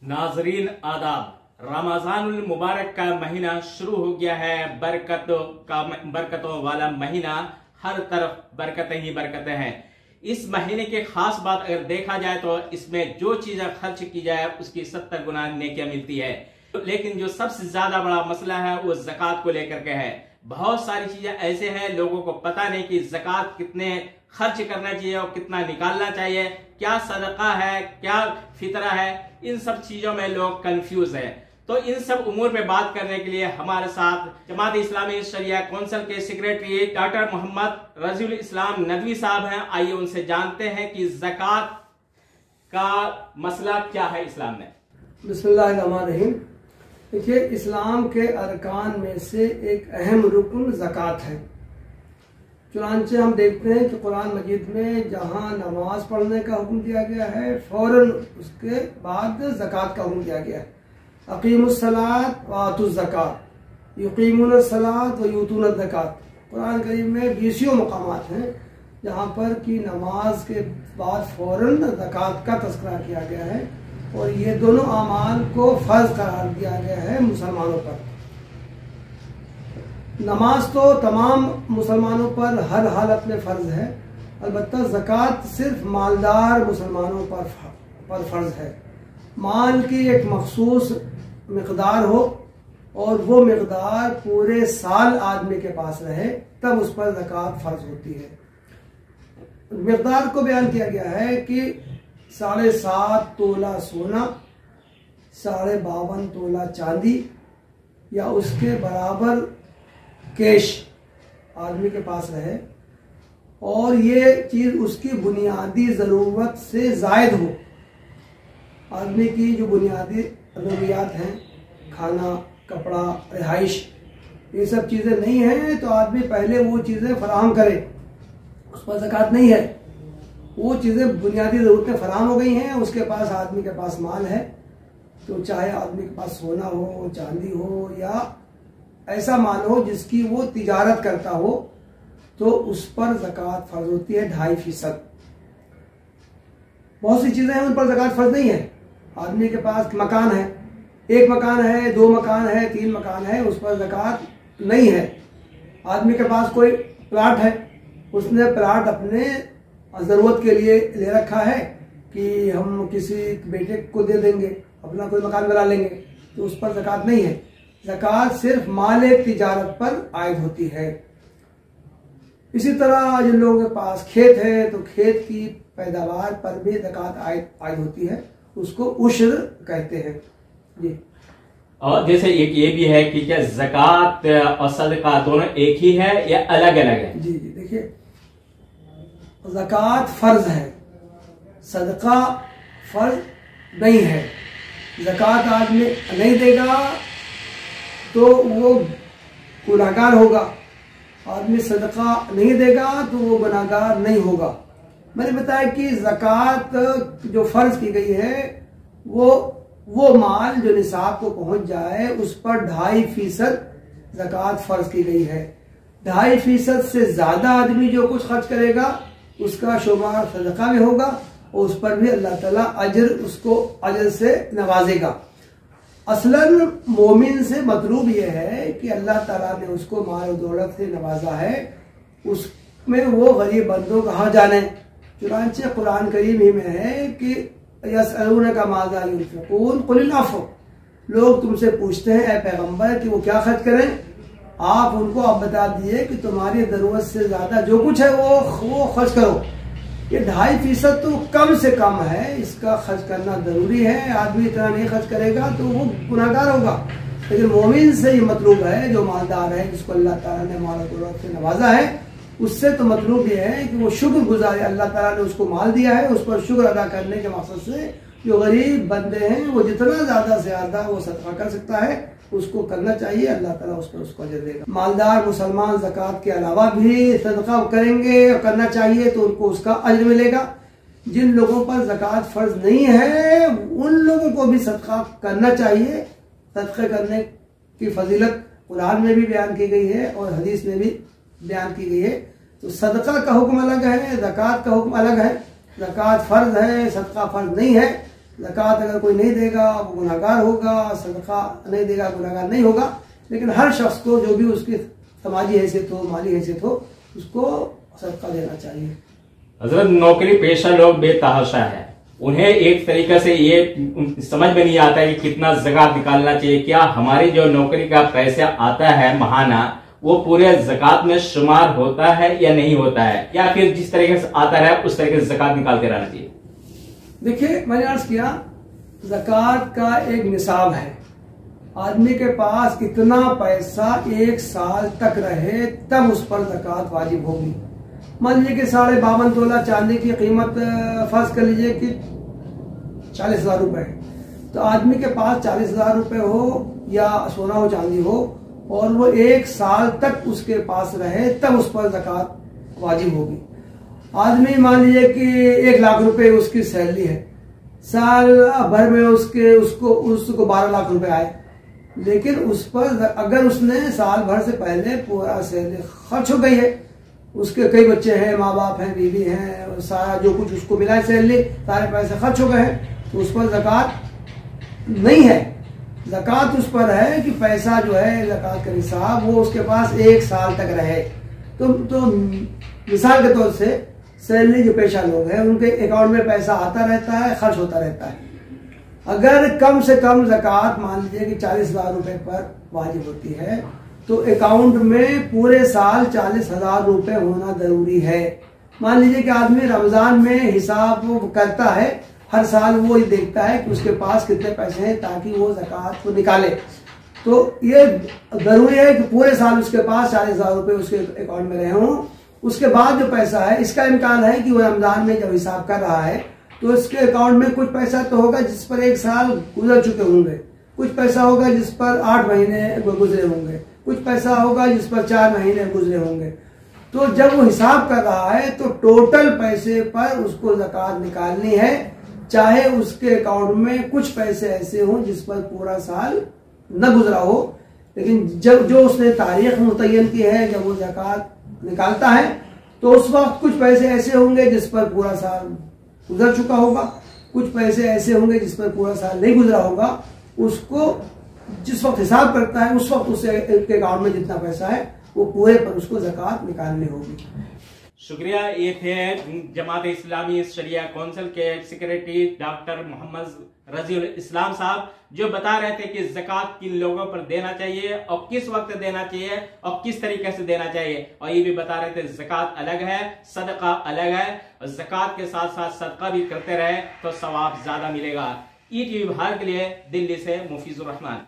नाजरीन आदाब, रमजानुल मुबारक का महीना शुरू हो गया है। बरकतों वाला महीना, हर तरफ बरकतें ही बरकतें हैं। इस महीने की खास बात अगर देखा जाए तो इसमें जो चीजें खर्च की जाए उसकी 70 गुना नेकियां मिलती है। लेकिन जो सबसे ज्यादा बड़ा मसला है वो ज़कात को लेकर के है। बहुत सारी चीजें ऐसे हैं, लोगों को पता नहीं कि ज़कात कितने खर्च करना चाहिए और कितना निकालना चाहिए, क्या सदका है, क्या फितरा है, इन सब चीजों में लोग कंफ्यूज हैं। तो इन सब उमूर पे बात करने के लिए हमारे साथ जमात इस्लामी शरिया कौंसिल के सेक्रेटरी डॉक्टर मोहम्मद रजीउल इस्लाम नदवी साहब हैं। आइए उनसे जानते हैं कि ज़कात का मसला क्या है इस्लाम में। बिस्मिल्लाहिर्रहमानिर्रहीम। देखिए, इस्लाम के अरकान में से एक अहम रुकन ज़कात है। चुनांचे हम देखते हैं कि कुरान मजीद में जहाँ नमाज पढ़ने का हुक्म दिया गया है, फौरन उसके बाद ज़कात का हुक्म दिया गया है। अकीमुस्सलात व आतुज़्ज़कात, युकीमुनस्सलात व यूतूनज़्ज़कात। कुरान करीम में 20 मकामात हैं जहाँ पर कि नमाज के बाद फौरन ज़कात का तज़किरा किया गया है और ये दोनों अमाल को फ़र्ज करार दिया गया है मुसलमानों पर। नमाज तो तमाम मुसलमानों पर हर हालत में फ़र्ज है, अलबत्ता ज़कात सिर्फ मालदार मुसलमानों पर फ़र्ज है। माल की एक मखसूस मिक़दार हो और वो मिक़दार पूरे साल आदमी के पास रहे, तब उस पर ज़कात फ़र्ज होती है। मिक़दार को बयान किया गया है कि 7.5 तोला सोना, 52.5 तोला चांदी या उसके बराबर कैश आदमी के पास रहे और ये चीज़ उसकी बुनियादी ज़रूरत से ज़ायद हो। आदमी की जो बुनियादी ज़रूरियात हैं, खाना, कपड़ा, रिहाइश, ये सब चीज़ें नहीं हैं तो आदमी पहले वो चीज़ें फराहम करे, उस पर ज़कात नहीं है। वो चीज़ें बुनियादी ज़रूरतें फराहम हो गई हैं, उसके पास, आदमी के पास माल है, तो चाहे आदमी के पास सोना हो, चांदी हो या ऐसा माल हो जिसकी वो तिजारत करता हो, तो उस पर ज़कात फ़र्ज होती है 2.5%। बहुत सी चीज़ें हैं उन पर ज़कात फ़र्ज नहीं है। आदमी के पास मकान है, 1 मकान है, 2 मकान है, 3 मकान है, उस पर ज़कात नहीं है। आदमी के पास कोई प्लाट है, उसने प्लाट अपने ज़रूरत के लिए ले रखा है कि हम किसी बेटे को दे देंगे, अपना कोई मकान बना लेंगे, तो उस पर ज़कात नहीं है। ज़कात सिर्फ माल तिजारत पर आयद होती है। इसी तरह जिन लोगों के पास खेत है तो खेत की पैदावार पर भी ज़कात आयद होती है, उसको उश्र कहते हैं जी। और जैसे एक ये भी है कि क्या ज़कात और सदका दोनों एक ही है या अलग अलग है? जी जी, देखिए, ज़कात फ़र्ज है, सदका फ़र्ज नहीं है। ज़कात आदमी नहीं देगा तो वो गुनाहगार होगा, आदमी सदका नहीं देगा तो वो गुनाहगार नहीं होगा। मैंने बताया कि ज़कात जो फ़र्ज की गई है वो माल जो निसाब को पहुंच जाए उस पर 2.5% ज़कात फ़र्ज की गई है। 2.5% से ज़्यादा आदमी जो कुछ खर्च करेगा उसका शुमार सदका में होगा और उस पर भी अल्लाह ताला उसको अजर से नवाजेगा। असलन मोमिन से मतलूब यह है कि अल्लाह ताला ने उसको माल और दौलत से नवाजा है, उसमें वो गरीब बंदों कहाँ जाने। चुनांचे कुरान करीम ही में है कि यसअलूनका माज़ा युनफ़िक़ून क़ुलिल अफ़्व, लोग तुमसे पूछते हैं ए पैगंबर कि वो क्या खर्च करें, आप उनको आप बता दिए कि तुम्हारी ज़रूरत से ज़्यादा जो कुछ है वो खर्च करो। ये 2.5% तो कम से कम है, इसका खर्च करना ज़रूरी है। आदमी इतना नहीं खर्च करेगा तो वो गुनाहगार होगा। लेकिन मोमिन से ये मतलूब है, जो मालदार है, जिसको अल्लाह ताला ने माल और दौलत से नवाजा है, उससे तो मतलब ये है कि वो शुक्र गुजारे, अल्लाह ताला ने उसको माल दिया है, उस पर शुक्र अदा करने के मकसद से जो गरीब बंदे हैं वो जितना ज़्यादा से ज़्यादा वो सदका कर सकता है उसको करना चाहिए, अल्लाह ताला उस पर उसको अजर देगा। मालदार मुसलमान ज़कात के अलावा भी सदका करेंगे और करना चाहिए तो उनको उसका अजर मिलेगा। जिन लोगों पर ज़कात फ़र्ज नहीं है उन लोगों को भी सदका करना चाहिए। सदक़े करने की फजीलत कुरान में भी बयान की गई है और हदीस में भी बयान की गई है। तो सदका का हुक्म अलग है, ज़कात का हुक्म अलग है। ज़कात फ़र्ज है, सदका फ़र्ज नहीं है। ज़कात अगर कोई नहीं देगा वो गुनाहगार होगा, सदका नहीं देगा गुनाहगार नहीं होगा। लेकिन हर शख्स को जो भी उसकी समाजी हैसियत हो, माली हैसियत हो, उसको सदका देना चाहिए। हजरत नौकरी पेशा लोग बेतहाशा है, उन्हें एक तरीके से ये समझ में नहीं आता है कि कितना ज़कात निकालना चाहिए। क्या हमारी जो नौकरी का पैसा आता है माहाना वो पूरे ज़कात में शुमार होता है या नहीं होता है, या फिर जिस तरीके से आता है उस तरीके से ज़कात निकालते रहना चाहिए? देखिए, मैंने अर्ज किया ज़कात का एक निसाब है। आदमी के पास कितना पैसा एक साल तक रहे तब उस पर ज़कात वाजिब होगी। मान लीजिए कि 52.5 तोला चांदी की कीमत फर्ज कर लीजिए कि 40,000 रुपए है, तो आदमी के पास 40,000 रुपए हो या सोना हो चांदी हो और वो एक साल तक उसके पास रहे तब उस पर ज़कात वाजिब होगी। आदमी मान लीजिए कि 1 लाख रुपए उसकी सैलरी है, साल भर में उसको 12 लाख रुपए आए, लेकिन उस पर अगर उसने साल भर से पहले पूरा सैलरी खर्च हो गई है, उसके कई बच्चे हैं, माँ बाप हैं, बीवी हैं, सारा जो कुछ उसको मिला है सैलरी, सारे पैसे खर्च हो गए हैं, तो उस पर ज़कात नहीं है। ज़कात उस पर है कि पैसा जो है ज़कात का निसाब वो उसके पास एक साल तक रहे। तो मिसाल के तौर से सैलरी जो पेशा लोग हैं उनके अकाउंट में पैसा आता रहता है, खर्च होता रहता है। अगर कम से कम ज़कात मान लीजिए कि 40,000 रुपए पर वाजिब होती है तो अकाउंट में पूरे साल 40,000 रुपए होना जरूरी है। मान लीजिए कि आदमी रमजान में हिसाब करता है, हर साल वो देखता है कि उसके पास कितने पैसे हैं ताकि वो ज़कात को निकाले, तो ये जरूरी है कि पूरे साल उसके पास 40,000 रुपए उसके अकाउंट में रहे हों। उसके बाद जो पैसा है, इसका इम्कान है कि वो रमजान में जब हिसाब कर रहा है तो इसके अकाउंट में कुछ पैसा तो होगा जिस पर एक साल गुजर चुके होंगे, कुछ पैसा होगा जिस पर 8 महीने गुजरे होंगे, कुछ पैसा होगा जिस पर 4 महीने गुजरे होंगे। तो जब वो हिसाब कर रहा है तो टोटल पैसे पर उसको ज़कात निकालनी है, चाहे उसके अकाउंट में कुछ पैसे ऐसे हों जिस पर पूरा साल न गुजरा हो। लेकिन जब जो उसने तारीख मुतय्यन की है, जब वो ज़कात निकालता है तो उस वक्त कुछ पैसे ऐसे होंगे जिस पर पूरा साल गुजर चुका होगा, कुछ पैसे ऐसे होंगे जिस पर पूरा साल नहीं गुजरा होगा। उसको जिस वक्त हिसाब करता है उस वक्त उसके अकाउंट में जितना पैसा है वो पूरे पर उसको ज़कात निकालनी होगी। शुक्रिया। ये थे जमात इस्लामी शरिया काउंसिल के सेक्रेटरी डॉक्टर मोहम्मद रजीउल इस्लाम साहब, जो बता रहे थे कि ज़कात किन लोगों पर देना चाहिए और किस वक्त देना चाहिए और किस तरीके से देना चाहिए। और ये भी बता रहे थे ज़कात अलग है, सदका अलग है, और ज़कात के साथ साथ सदका भी करते रहे तो सवाब ज्यादा मिलेगा। ईटीवी बिहार के लिए दिल्ली से मुफीजुर रहमान।